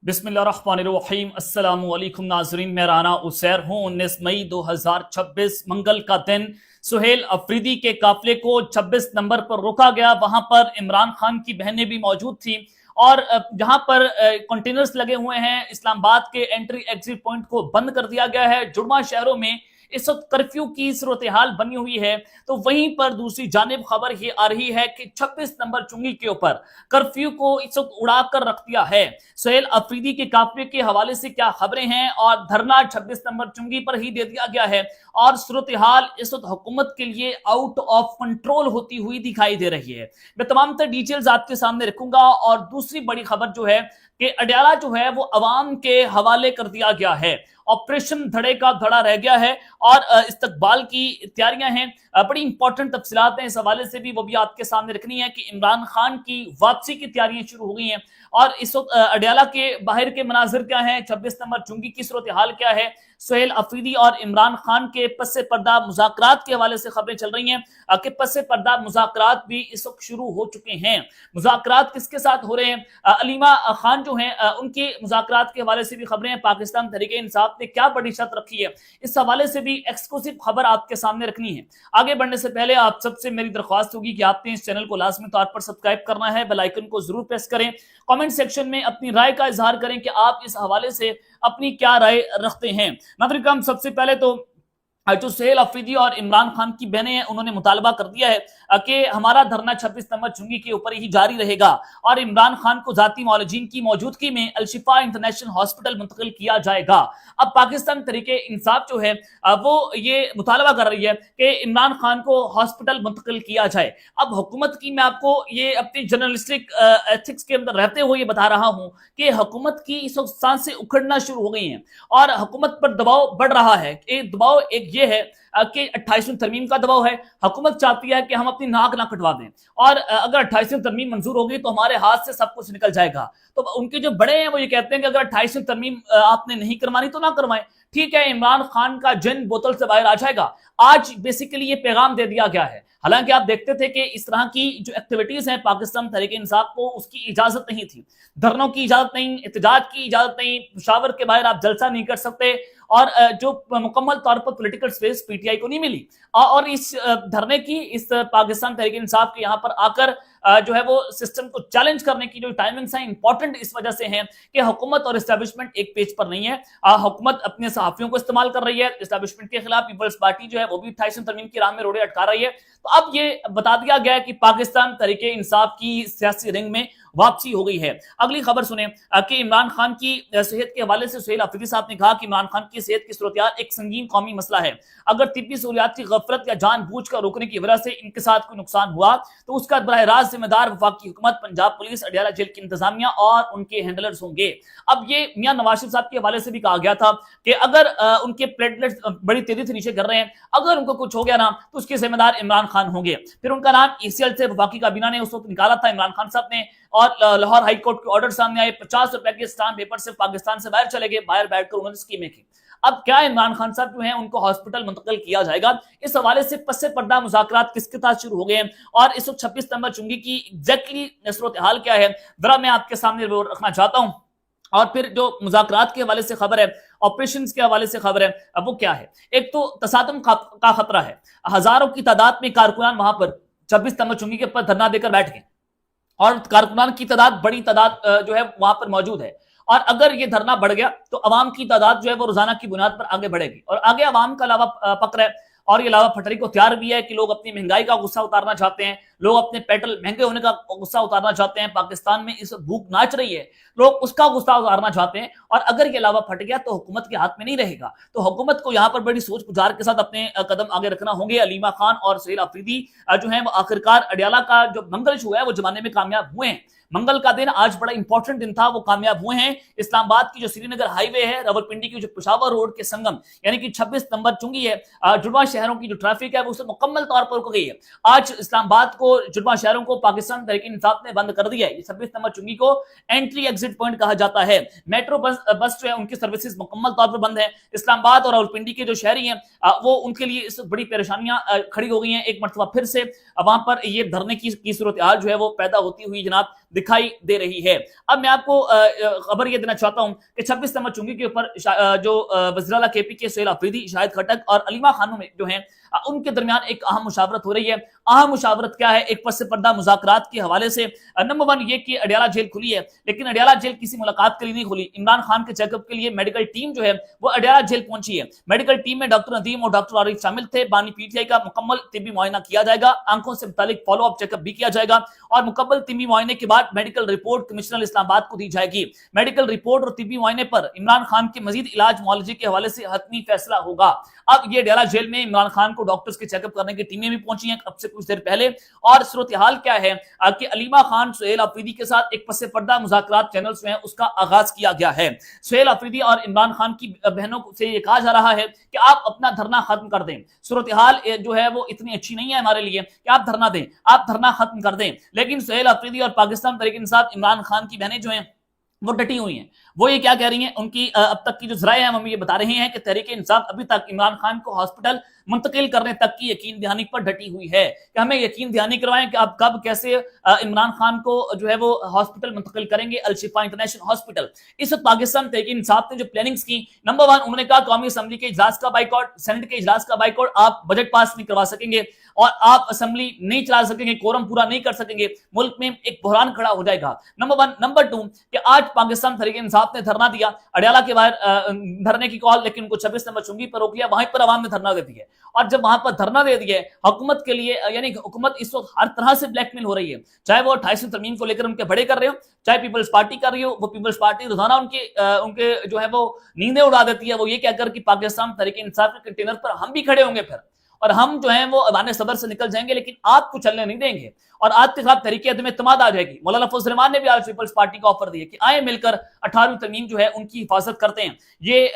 बिस्मिल्लाहिर्रहमानिर्रहीम। अस्सलाम वालेकुम नाजरीन, मैं राना उसैर हूँ। 19 मई 2026 मंगल का दिन सुहेल अफरीदी के काफिले को 26 नंबर पर रोका गया। वहां पर इमरान खान की बहनें भी मौजूद थी और जहां पर कंटेनर्स लगे हुए हैं। इस्लामाबाद के एंट्री एग्जिट पॉइंट को बंद कर दिया गया है। जुड़वा शहरों में इस वक्त कर्फ्यू की सूरत हाल बनी हुई है। तो वहीं पर दूसरी जानिब खबर ये आ रही है कि 26 नंबर चुंगी के ऊपर कर्फ्यू को इस वक्त उड़ाकर रख दिया है। सुहेल अफरीदी के काफिले के हवाले से क्या खबरें हैं और धरना 26 नंबर चुंगी पर ही दे दिया गया है और सूरत हाल इस वक्त हुकूमत के लिए आउट ऑफ कंट्रोल होती हुई दिखाई दे रही है। मैं तमाम तर डिटेल्स आपके सामने रखूंगा। और दूसरी बड़ी खबर जो है कि अडयाला जो है वो अवाम के हवाले कर दिया गया है। ऑपरेशन धड़े का धड़ा रह गया है और इस्तकबाल की तैयारियां हैं। बड़ी इंपॉर्टेंट तफसीलात हैं इस हवाले से भी, वो भी आपके सामने रखनी है कि इमरान खान की वापसी की तैयारियां शुरू हो गई हैं और इस वक्त अडयाला के बाहर के मनाजिर क्या हैं, 26 नंबर चुंगी की सूरत हाल क्या है। सुहेल अफरीदी और इमरान खान के पस्से पर्दा मुज़ाकरात के हवाले से खबरें चल रही हैं कि पस्से पर्दा मुज़ाकरात भी इस वक्त शुरू हो चुके हैं। मुज़ाकरात किसके साथ हो रहे हैं? अलीमा खान जो हैं उनके मुज़ाकरात के हवाले से भी खबरें हैं। पाकिस्तान तहरीके इंसाफ ने क्या बड़ी शर्त रखी है, इस हवाले से भी एक्सक्लूसिव खबर आपके सामने रखनी है। आगे बढ़ने से पहले आप सबसे मेरी दरख्वास्त होगी कि आपने इस चैनल को लाजमी तौर पर सब्सक्राइब करना है, बेल आइकन को जरूर प्रेस करें। कमेंट सेक्शन में अपनी राय का इजहार करें कि आप इस हवाले से अपनी क्या राय रखते हैं। नाज़रीन, सबसे पहले तो जो सुहेल अफरीदी और इमरान खान की बहनें हैं उन्होंने मुतालबा कर दिया है कि हमारा धरना 26 नंबर चुंगी के ऊपर ही जारी रहेगा और इमरान खान को जाती मौलजीन की मौजूदगी में अल-शिफा इंटरनेशनल हॉस्पिटल मुंतकिल किया जाएगा। अब पाकिस्तान तहरीके इंसाफ जो है वो ये मुतालबा कर रही है कि इमरान खान को हॉस्पिटल मुंतकिल किया जाए। अब हुकूमत की, मैं आपको ये अपनी जर्नलिस्टिक एथिक्स के अंदर रहते हुए ये बता रहा हूं कि हुकूमत की इस वक्त सांसें उखड़ना शुरू हो गई हैं और हुकूमत पर दबाव बढ़ रहा है। दबाव एक ये है कि 28वीं तरमीम का दबाव है। हुकूमत चाहती है कि हम अपनी नाक ना कटवा दें और अगर 28वीं तरमीम मंजूर होगी तो हमारे हाथ से सब कुछ निकल जाएगा। तो उनके जो बड़े हैं वो ये कहते हैं कि अगर 28वीं तरमीम आपने नहीं करवानी तो ना करवाएं, ठीक है, इमरान खान का जिन बोतल से बाहर आ जाएगा। आज बेसिकली ये पैगाम दे दिया गया है। हालांकि आप देखते थे कि इस तरह की जो एक्टिविटीज हैं पाकिस्तान तहरीके इंसाफ को उसकी इजाजत नहीं थी। धरनों की इजाजत नहीं, एहतजाज की इजाजत नहीं, पेशावर के बाहर आप जलसा नहीं कर सकते और जो मुकम्मल तौर पर पॉलिटिकल स्पेस पीटीआई को नहीं मिली। और इस धरने की, इस पाकिस्तान तहरीके इंसाफ के यहाँ पर आकर जो है वो सिस्टम को चैलेंज करने की जो टाइमिंग्स हैं इंपॉर्टेंट इस वजह से हैं कि हुकूमत और एस्टैब्लिशमेंट एक पेज पर नहीं है। हुकूमत अपने सहाफियों को इस्तेमाल कर रही है। एस्टैब्लिशमेंट के खिलाफ पीपल्स पार्टी जो है वो भी 28वीं तरमीम की राह में रोड़े अटका रही है। तो अब ये बता दिया गया है कि पाकिस्तान तहरीके इंसाफ की सियासी रिंग में वापसी हो गई है। अगली खबर सुने कि इमरान खान की सेहत के हवाले से सुहेल अफरीदी साहब ने कहा कि इमरान खान की सेहत की सूरत एक संगीन कौमी मसला है। अगर तिब्बी सहूलियात की गफलत या जानबूझकर रोकने की वजह से इनके साथ कोई नुकसान हुआ तो उसका बराह रास्त जिम्मेदार वफाकी हुकूमत, पंजाब पुलिस, अडयाला जेल की इंतजामिया और उनके हैंडलर्स होंगे। अब ये मियां नवाज शरीफ साहब के हवाले से भी कहा गया था कि अगर उनके प्लेटलेट्स बड़ी तेजी से नीचे कर रहे हैं, अगर उनको कुछ हो गया ना तो उसके जिम्मेदार इमरान खान होंगे। फिर उनका नाम ईसीएल से वफाकी काबीना ने उस वक्त निकाला था इमरान खान साहब ने और लाहौर हाई कोर्ट के ऑर्डर सामने आए। 50 रुपए के स्टाम्प पेपर से पाकिस्तान से बाहर चले गए, बाहर बैठकर उन्होंने स्कीमें की। अब क्या इमरान खान साहब जो हैं उनको हॉस्पिटल मुंतकिल किया जाएगा, इस हवाले से पस्से पर्दा मुज़ाकरात किसके साथ शुरू हो गए हैं और इस वक्त 26 नंबर चुंगी की एग्जैक्टली सूरत हाल क्या है जरा मैं आपके सामने रखना चाहता हूं। और फिर जो मुज़ाकरात के हवाले से खबर है, ऑपरेशंस के हवाले से खबर है, अब वो क्या है। एक तो तसादम का खतरा है। हजारों की तादाद में कारकुनान वहां पर 26 नंबर चुंगी के ऊपर धरना देकर बैठ गए और कारकुनान की तादाद, बड़ी तादाद जो है वहां पर मौजूद है। और अगर ये धरना बढ़ गया तो अवाम की तादाद जो है वो रोजाना की बुनियाद पर आगे बढ़ेगी और आगे अवाम का लावा पक रहा है और ये लावा फटरी को तैयार भी है कि लोग अपनी महंगाई का गुस्सा उतारना चाहते हैं, लोग अपने पेट्रोल महंगे होने का गुस्सा उतारना चाहते हैं। पाकिस्तान में इस भूख नाच रही है, लोग उसका गुस्सा उतारना चाहते हैं और अगर ये लावा फट गया तो हुकूमत के हाथ में नहीं रहेगा। तो हुकूमत को यहाँ पर बड़ी सोच गुजार के साथ अपने कदम आगे रखना होंगे। अलीमा खान और सुहेल अफरीदी जो है वो आखिरकार अडयाला का जो मंगल शो है वो जमाने में कामयाब हुए हैं। मंगल का दिन आज बड़ा इंपॉर्टेंट दिन था, वो कामयाब हुए हैं। इस्लामाबाद की जो श्रीनगर हाईवे है, रावलपिंडी की जो पेशावर रोड के संगम यानी कि 26 नंबर चुंगी है, जुड़वा शहरों की जो ट्रैफिक है वो उसे मुकम्मल तौर पर रुक गई है। आज इस्लामाबाद को, जुड़वा शहरों को पाकिस्तान तहरीके इंसाफ ने बंद कर दिया है। 26 नंबर चुंगी को एंट्री एग्जिट पॉइंट कहा जाता है। मेट्रो बस जो है उनकी सर्विसेज मुकम्मल तौर पर बंद है। इस्लामाबाद और रावलपिंडी के जो शहरी हैं वो उनके लिए इस बड़ी परेशानियां खड़ी हो गई हैं। एक मरतबा फिर से वहां पर ये धरने की सूरत हाल जो है वो पैदा होती हुई जनाब दिखाई दे रही है। अब मैं आपको खबर ये देना चाहता हूं कि 26 नंबर चुंगी के ऊपर जो वज़ीर आला केपी के सुहेल अफरीदी, शाहिद खट्टक और अलीमा खानम जो हैं उनके दरमियान एक अहम मुशावरत हो रही है। अहम मुशावरत क्या है? एक पस पर्दा मुज़ाकरात के हवाले से नंबर 1 ये कि अडियाला जेल खुली है, लेकिन अडियाला जेल किसी मुलाकात के लिए नहीं खुली। इमरान खान के चेकअप के लिए मेडिकल टीम जो है वो अडियाला जेल पहुंची है। मेडिकल टीम में डॉक्टर नदीम और डॉक्टर आरिफ शामिल थे। बानी पीटीआई का मुकम्मल तिब्बी मुआयना किया जाएगा, आंखों से मुतालिक फॉलो अप चेकअप भी किया जाएगा और मुकम्मल तिब्बी मुआयने के बाद मेडिकल रिपोर्ट कमिश्नर इस्लामाबाद को दी जाएगी। मेडिकल रिपोर्ट और तिब्बी मुआयने पर इमरान खान के मजीद इलाज मुआलजे के हवाले से हतमी फैसला होगा। अब ये अडियाला जेल में इमरान खान को डॉक्टर्स के चेकअप करने की टीमें भी पहुंची हैं अब से कुछ देर पहले। और सूरत हाल क्या है कि अलीमा खान सुहेल अफरीदी के साथ एक पस पर्दा मुज़ाकरात चैनल्स में उसका आगाज किया गया है। सुहेल अफरीदी और इमरान खान की बहनों से ये कहा जा रहा है कि आप अपना धरना खत्म कर दें। सूरत हाल जो है वो इतनी अच्छी नहीं है हमारे लिए कि आप धरना दें, आप धरना खत्म कर दें। लेकिन सुहेल अफरीदी और पाकिस्तान तहरीक इंसाफ इमरान खान की बहनें जो हैं वो डटी हुई हैं। वो ये क्या कह रही हैं? उनकी अब तक की जो जराए हैं हम ये बता रहे हैं कि तहरीक इंसाफ अभी तक इमरान खान को हॉस्पिटल मुंतकिल करने तक की यकीन दहानी पर डटी हुई है कि हमें यकीन दहानी करवाएं कि आप कब कैसे इमरान खान को जो है वो हॉस्पिटल मुंतकिल करेंगे, अल शिफा इंटरनेशनल हॉस्पिटल। इस वक्त पाकिस्तान तहरीक इंसाफ ने जो प्लानिंग्स की, नंबर 1 उन्होंने कहा कौमी असम्बली के इजलास का बाइकआउट, सेनेट के इजलास का बाइकआउट, आप बजट पास नहीं करवा सकेंगे और आप असम्बली नहीं चला सकेंगे, कोरम पूरा नहीं कर सकेंगे, मुल्क में एक बहरान खड़ा हो जाएगा। नंबर 1। नंबर 2 कि आज पाकिस्तान तहरीक इंसाफ ने धरना दिया अडियाला के बाहर धरने की कॉल, लेकिन उनको 26 नंबर चुंगी पर रोक लिया, वहीं पर आवाम ने धरना दे दिया। और जब वहां पर धरना दे दिए हुकूमत के लिए, यानी हुकूमत इस वक्त हर तरह से ब्लैकमेल हो रही है, चाहे वो 28वीं तरमीम को लेकर उनके बड़े कर रहे हो, चाहे पीपल्स पार्टी कर रही हो। वो पीपल्स पार्टी रोजाना उनके जो है वो नींदें उड़ा देती है, वो ये कहकर कि पाकिस्तान तहरीक इंसाफ के कंटेनर पर हम भी खड़े होंगे फिर, और हम जो है वो अवाने सदर से निकल जाएंगे, लेकिन आपको चलने नहीं देंगे और आपके साथ तरीके अदम इत्तेमाद आ जाएगी। मौलाना फजल रहमान ने भी आज पीपल्स पार्टी का ऑफर दिया कि आए मिलकर 18वीं तरमीम जो है उनकी हिफाजत करते हैं। ये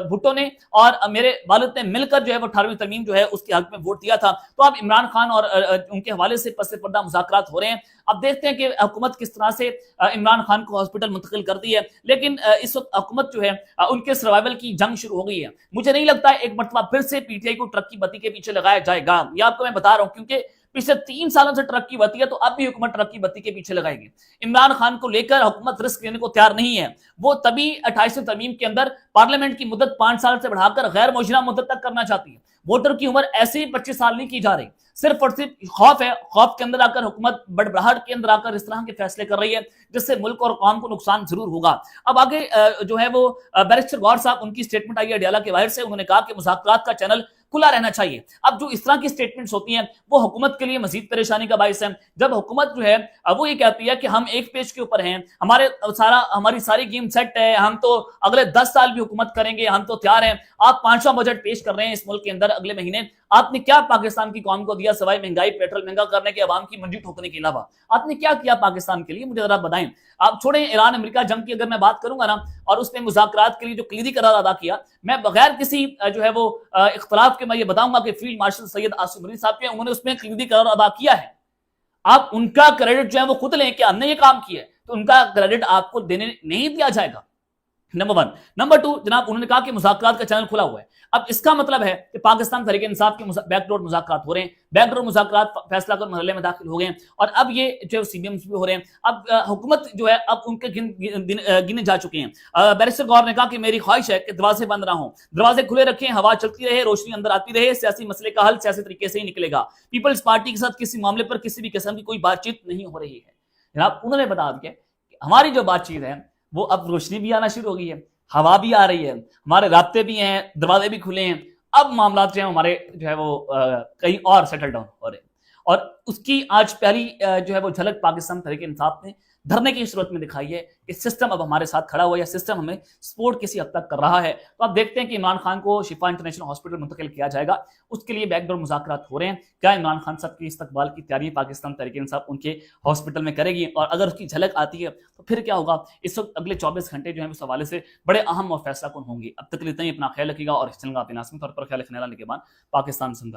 भुट्टो ने और मेरे वालिद ने मिलकर जो है वो 18वीं तरमीम जो है उसके हक में वोट दिया था। तो अब इमरान खान और उनके हवाले से पस पर्दा मुज़ाकरात हो रहे हैं। अब देखते हैं कि हुकूमत किस तरह से इमरान खान को हॉस्पिटल मुंतकिल करती है। लेकिन इस वक्त हुकूमत जो है उनके सर्वाइवल की जंग शुरू हो गई है। मुझे नहीं लगता एक मरतबा फिर से पीटीआई को ट्रक की बत्ती के पीछे लगाया जाएगा, ये आपको मैं बता रहा हूं, क्योंकि पिछले 3 सालों से ट्रक की बत्ती है, तो अब भी हुकूमत ट्रक की बत्ती के पीछे लगाएगी। इमरान खान को लेकर हुकूमत रिस्क लेने को तैयार नहीं है। वो तभी 28वीं तरमीम के अंदर पार्लियामेंट की मुद्दत 5 साल से बढ़ाकर गैर मौजूदा मुद्दत तक करना चाहती है। वोटर की उम्र ऐसे ही 25 साल नहीं की जा रही, सिर्फ और सिर्फ खौफ है। खौफ के अंदर आकर हुकूमत बड़बड़ाहट के अंदर आकर इस तरह के फैसले कर रही है जिससे मुल्क और कौम को नुकसान जरूर होगा। अब आगे जो है वो बैरिस्टर गौर साहब, उनकी स्टेटमेंट आई है अडियाला के बाहर से। उन्होंने कहा कि मुज़ाकरात का चैनल खुला रहना चाहिए। अब जो इस तरह की स्टेटमेंट्स होती हैं वो हुकूमत के लिए मजीद परेशानी का बाइस है। जब हुकूमत जो है वो ये कहती है कि हम एक पेज के ऊपर हैं, हमारी सारी गेम सेट है, हम तो अगले 10 साल भी हुकूमत करेंगे, हम तो तैयार हैं। आप 5वां बजट पेश कर रहे हैं इस मुल्क के अंदर अगले महीने। आपने क्या पाकिस्तान की कौम को दिया सिवाय महंगाई, पेट्रोल महंगा करने के, अवाम की मंडी ठोकने के अलावा? आपने क्या किया पाकिस्तान के लिए? मुझे जरा बताएं। आप छोड़ें ईरान अमेरिका जंग की, अगर मैं बात करूंगा ना, और उसने मुज़ाकरात के लिए जो कलीदी करार अदा किया, मैं बगैर किसी जो है वो इख्तलाफ के मैं ये बताऊंगा कि फील्ड मार्शल सैयद आसिफ मलिक साहब के, उन्होंने उसमें कलीदी करार अदा किया है। आप उनका क्रेडिट जो है वो खुद लें कि हमने ये काम किया है, तो उनका क्रेडिट आपको देने नहीं दिया जाएगा। नंबर 1। नंबर 2, जनाब उन्होंने कहा कि मुज़ाकरात का चैनल खुला हुआ है। अब इसका मतलब है कि पाकिस्तान तहरीक इंसाफ के बैकडोर मुज़ाकरात हो रहे हैं, बैकडोर मुज़ाकरात फैसला कर मरहले में दाखिल हो गए हैं, और अब ये जो सीबीएम्स भी हो रहे हैं। अब हुकूमत जो है अब उनके गिने जा चुके हैं। बैरिस्टर गौर ने कहा कि मेरी ख्वाहिश है कि दरवाजे बंद ना हो, दरवाजे खुले रखें, हवा चलती रहे, रोशनी अंदर आती रहे, सियासी मसले का हल सियासी तरीके से ही निकलेगा। पीपल्स पार्टी के साथ किसी मामले पर किसी भी किस्म की कोई बातचीत नहीं हो रही है। जनाब उन्होंने बता दिया कि हमारी जो बातचीत है वो अब रोशनी भी आना शुरू हो गई है, हवा भी आ रही है, हमारे रास्ते भी हैं, दरवाजे भी खुले हैं। अब मामला जो है हमारे जो है वो कहीं और सेटल डाउन हो रहे हैं, और उसकी आज पहली जो है वो झलक पाकिस्तान तहरीक इंसाफ ने धरने की सूरत में दिखाई है कि सिस्टम अब हमारे साथ खड़ा हुआ है, सिस्टम हमें सपोर्ट किसी हद तक कर रहा है। तो आप देखते हैं कि इमरान खान को शिफा इंटरनेशनल हॉस्पिटल मुंतकिल किया जाएगा, उसके लिए बैकडोर मुज़ाकरात हो रहे हैं। क्या इमरान खान साहब की इस्तकबाल की तैयारी पाकिस्तान तहरीक इंसाफ उनके हॉस्पिटल में करेगी, और अगर उसकी झलक आती है तो फिर क्या होगा? इस वक्त अगले 24 घंटे जो है उस हवाले से बड़े अहम और फैसला कौन होंगे। अब तक इतना ही, अपना ख्याल रखिएगा और इस चैनल का अपने नाज़िम तौर पर ख्याल रखने वाले के बाद पाकिस्तान जिंदाबाद।